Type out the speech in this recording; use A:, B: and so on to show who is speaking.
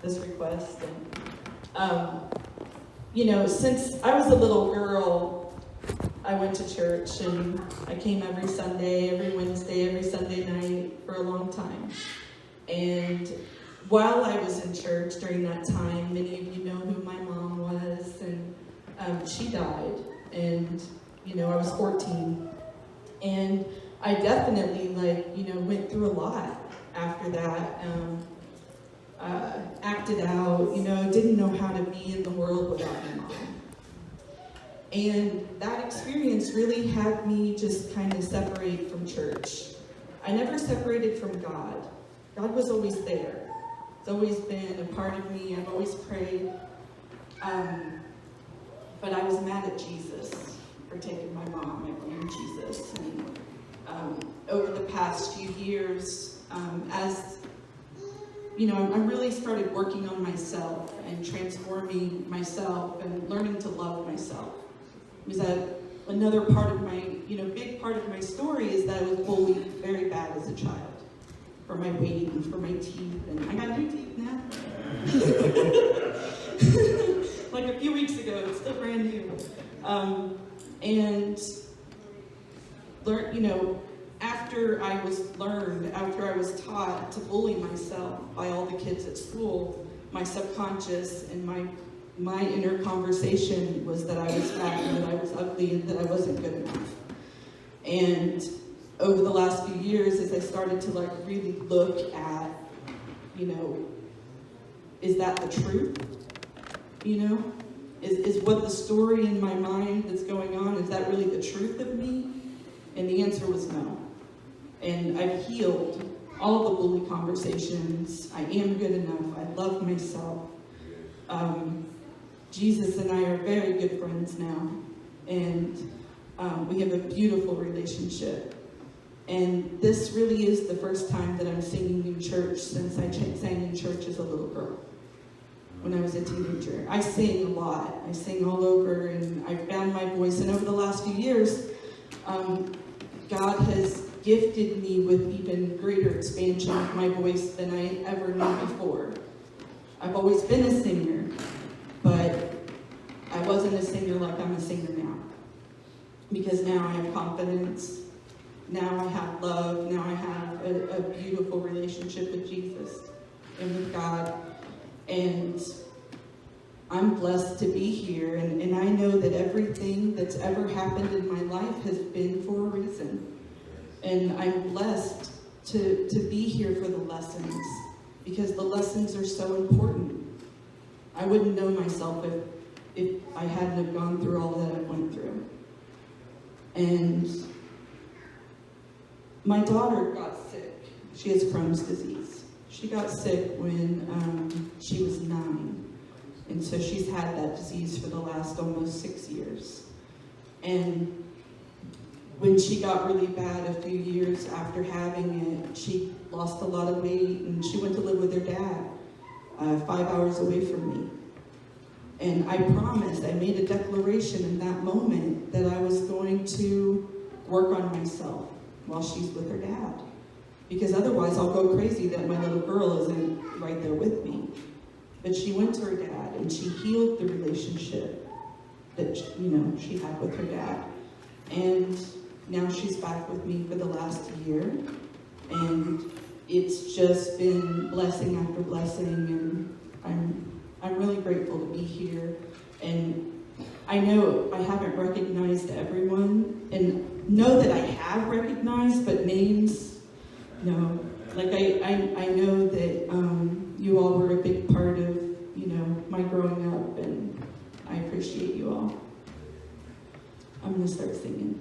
A: this request. And, since I was a little girl, I went to church, and I came every Sunday, every Wednesday, every Sunday night for a long time. And while I was in church during that time, many of you know who my mom was, and she died, and I was 14. And I definitely went through a lot after that. Acted out, didn't know how to be in the world without my mom. And that experience really had me just kind of separate from church. I never separated from God. God was always there. It's always been a part of me. I've always prayed. But I was mad at Jesus for taking my mom. I blamed Jesus. And over the past few years, I really started working on myself and transforming myself and learning to love myself. Because another part of my, big part of my story is that I was bullied very bad as a child for my weight and for my teeth, and I got new teeth now. Like a few weeks ago, it's still brand new. And learn, after I was taught to bully myself by all the kids at school, my subconscious and my inner conversation was that I was fat and that I was ugly and that I wasn't good enough. And over the last few years, as I started to really look at, is that the truth? Is what the story in my mind that's going on, is that really the truth of me? And the answer was no. And I've healed all the bully conversations. I am good enough. I love myself. Jesus and I are very good friends now. And we have a beautiful relationship. And this really is the first time that I'm singing in church since I sang in church as a little girl. When I was a teenager. I sing a lot. I sing all over, and I found my voice. And over the last few years, God has gifted me with even greater expansion of my voice than I ever knew before. I've always been a singer, but I wasn't a singer like I'm a singer now. Because now I have confidence. Now I have love. Now I have a beautiful relationship with Jesus and with God. And I'm blessed to be here, and I know that everything that's ever happened in my life has been for a reason. And I'm blessed to be here for the lessons, because the lessons are so important. I wouldn't know myself if I hadn't have gone through all that I went through. And my daughter got sick. She has Crohn's disease. She got sick when she was 9. And so she's had that disease for the last almost 6 years. And when she got really bad a few years after having it, she lost a lot of weight, and she went to live with her dad 5 hours away from me. And I promised, I made a declaration in that moment that I was going to work on myself while she's with her dad. Because otherwise I'll go crazy that my little girl isn't right there with me. But she went to her dad, and she healed the relationship that she had with her dad. And now she's back with me for the last year. And it's just been blessing after blessing, and I'm really grateful to be here. And I know I haven't recognized everyone, and know that I have recognized, but names, no. Like I know that you all were a big part of, my growing up, and I appreciate you all. I'm gonna start singing.